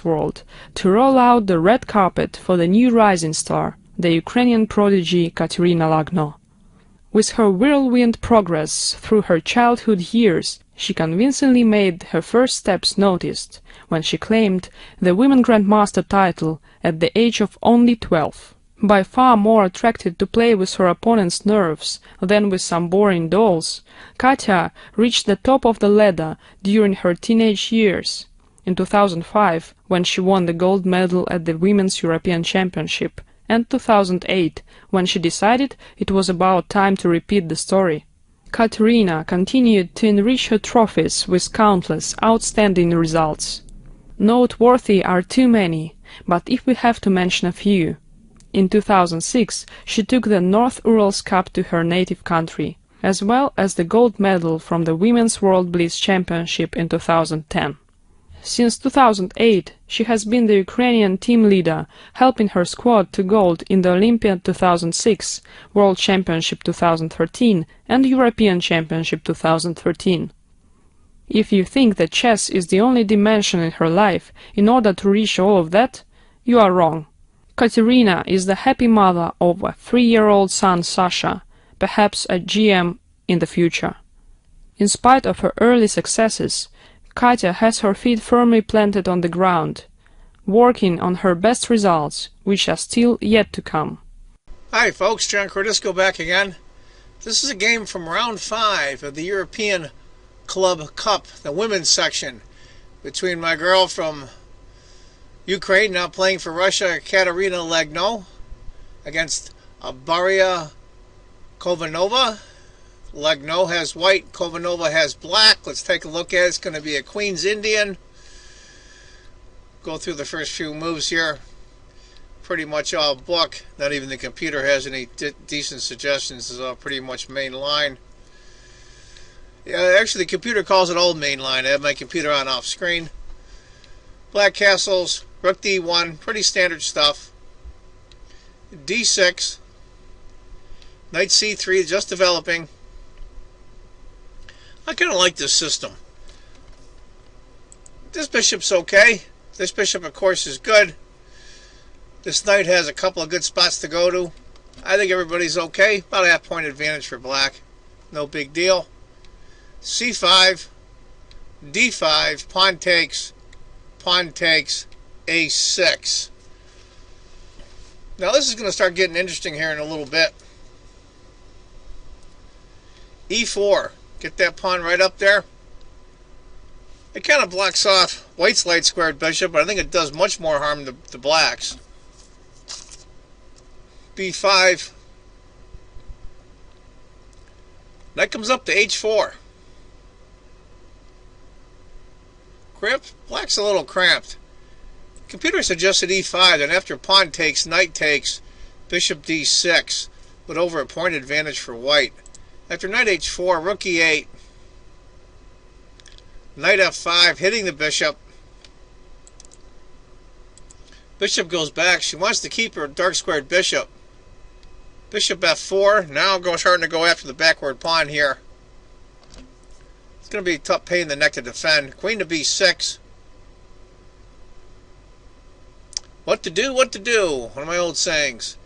chess world to roll out the red carpet for the new rising star, the Ukrainian prodigy Kateryna. With her whirlwind progress through her childhood years, she convincingly made her first steps noticed when she claimed the Women Grandmaster title at the age of only 12. By far more attracted to play with her opponent's nerves than with some boring dolls, Katya reached the top of the ladder during her teenage years. In 2005, when she won the gold medal at the Women's European Championship, and 2008, when she decided it was about time to repeat the story. Kateryna continued to enrich her trophies with countless outstanding results. Noteworthy are too many, but if we have to mention a few. In 2006, she took the North Urals Cup to her native country, as well as the gold medal from the Women's World Blitz Championship in 2010. Since 2008, she has been the Ukrainian team leader, helping her squad to gold in the Olympia 2006, World Championship 2013, and European Championship 2013. If you think that chess is the only dimension in her life in order to reach all of that, you are wrong. Kateryna is the happy mother of a 3-year-old son Sasha, perhaps a GM in the future. In spite of her early successes, Katya has her feet firmly planted on the ground, working on her best results, which are still yet to come. Hi folks, John Cordisco back again. This is a game from round 5 of the European Club Cup, the women's section, between my girl from Ukraine, now playing for Russia, Kovanova, against Baria Kovanova. Lagno has white, Kovanova has black. Let's take a look at it. It's going to be a Queen's Indian. Go through the first few moves here. Pretty much all book. Not even the computer has any decent suggestions. It's all pretty much main line. Yeah, actually the computer calls it old main line. I have my computer on off screen. Black castles, rook d1, pretty standard stuff. d6, knight c3, just developing. I kind of like this system. This bishop's okay. This bishop, of course, is good. This knight has a couple of good spots to go to. I think everybody's okay. About a half-point advantage for black. No big deal. c5, d5, pawn takes, a6. Now this is going to start getting interesting here in a little bit. e4. Get that pawn right up there. It kind of blocks off white's light squared bishop, but I think it does much more harm to black's. b5. Knight comes up to h4. Cramped? Black's a little cramped. Computer suggested e5, then after pawn takes, knight takes, bishop d6, with over a point advantage for white. After knight h4, rook e8, knight f5, hitting the bishop. Bishop goes back. She wants to keep her dark squared bishop. Bishop f4. Now starting to go after the backward pawn here. It's going to be a tough pain in the neck to defend. Queen to b6. What to do? What to do? One of my old sayings.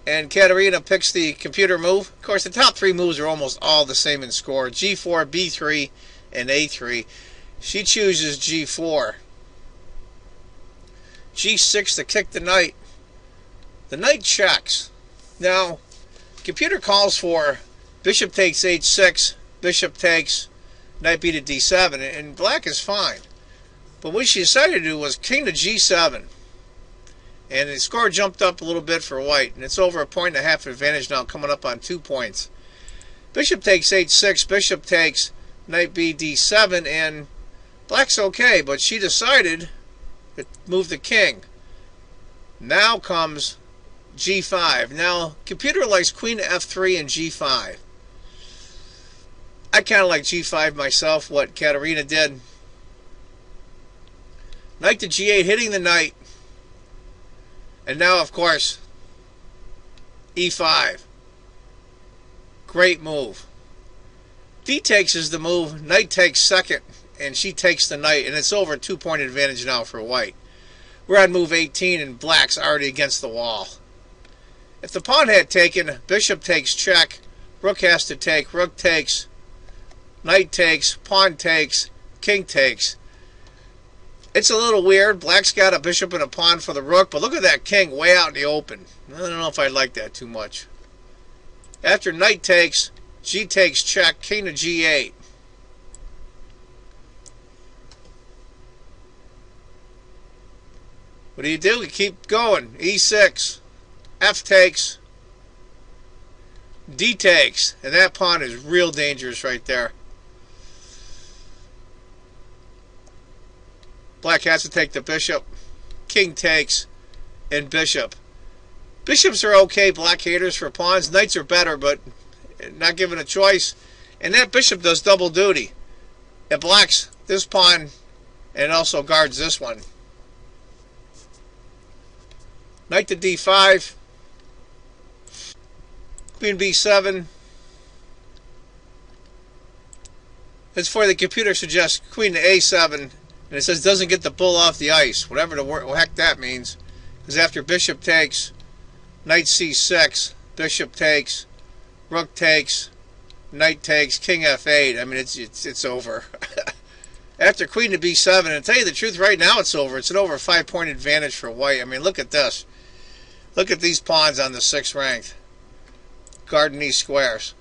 And Kateryna picks the computer move. Of course, the top 3 moves are almost all the same in score. g4, b3, and a3. She chooses g4. g6 to kick the knight. The knight checks. Now, computer calls for bishop takes h6, bishop takes, knight b to d7, and black is fine. But what she decided to do was king to g7. And the score jumped up a little bit for white, and it's over a point and a half advantage now, coming up on 2 points. Bishop takes h6, bishop takes, knight b d7, and black's okay, but she decided to move the king. Now comes g5. Now, computer likes queen to f3 and g5. I kind of like g5 myself, what Kateryna did. Knight to g8, hitting the knight. And now, of course, e5. Great move. D takes is the move. Knight takes second, and she takes the knight, and it's over a 2-point advantage now for white. We're on move 18 and black's already against the wall. If the pawn had taken, bishop takes check, rook has to take, rook takes, knight takes, pawn takes, king takes. It's a little weird. Black's got a bishop and a pawn for the rook, but look at that king way out in the open. I don't know if I like that too much. After knight takes, g takes check, king to g8. What do? You keep going. e6, f takes, d takes, and that pawn is real dangerous right there. Black has to take the bishop, king takes, and bishop. Bishops are okay, black haters for pawns. Knights are better, but not given a choice. And that bishop does double duty. It blocks this pawn and also guards this one. Knight to d5, queen b7. It's for the computer suggests queen to a7, and it says doesn't get the bull off the ice, whatever the heck that means. Because after bishop takes, knight c6, bishop takes, rook takes, knight takes, king f8. I mean, it's over. After queen to b7, and to tell you the truth, right now it's over. It's an over 5-point advantage for white. I mean, look at this. Look at these pawns on the 6th ranked. Guarding these squares.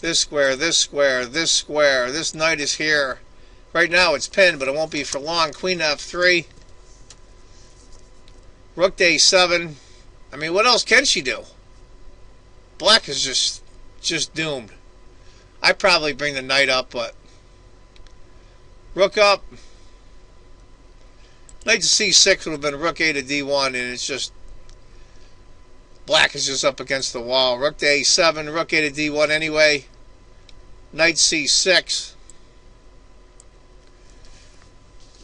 This square, this square, this square. This knight is here. Right now it's pinned, but it won't be for long. Queen f3. Rook to a7. I mean, what else can she do? Black is just doomed. I'd probably bring the knight up, but rook up. Knight to c6 would have been rook a to d1, and it's just black is just up against the wall. Rook to a7, rook a to d1 anyway. Knight c6.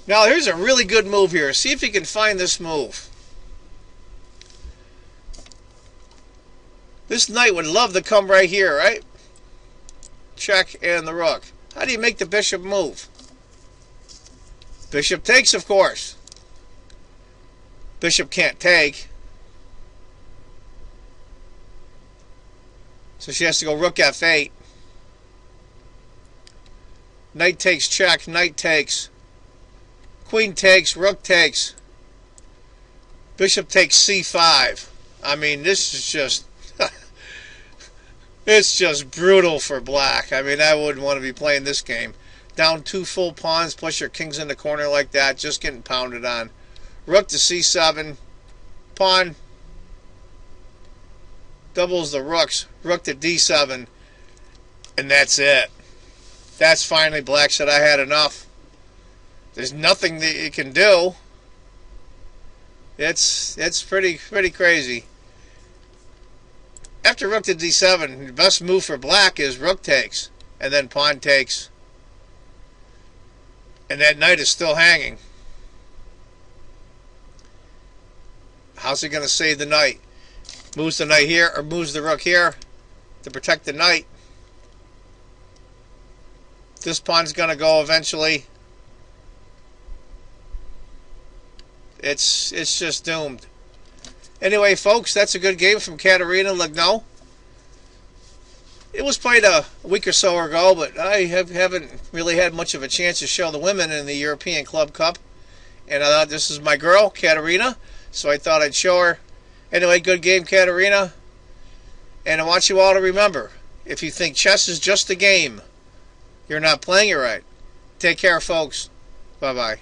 Now here's a really good move here. See if you can find this move. This knight would love to come right here, right? Check and the rook. How do you make the bishop move? Bishop takes, of course. Bishop can't take. So she has to go rook f8. Knight takes check, knight takes. Queen takes, rook takes. Bishop takes c5. I mean, this is just it's just brutal for black. I mean, I wouldn't want to be playing this game. Down 2 full pawns, plus your king's in the corner like that, just getting pounded on. Rook to c7. Pawn doubles the rooks. Rook to d7. And that's it. That's finally black said I had enough. There's nothing that you can do. It's pretty crazy. After rook to d7, the best move for black is rook takes, and then pawn takes, and that knight is still hanging. How's he going to save the knight? Moves the knight here, or moves the rook here to protect the knight. This pawn's going to go eventually. It's just doomed. Anyway, folks, that's a good game from Kateryna. It was played a week or so ago, but I haven't really had much of a chance to show the women in the European Club Cup. And I thought this is my girl, Kateryna, so I thought I'd show her. Anyway, good game, Kateryna. And I want you all to remember, if you think chess is just a game, you're not playing it right. Take care, folks. Bye-bye.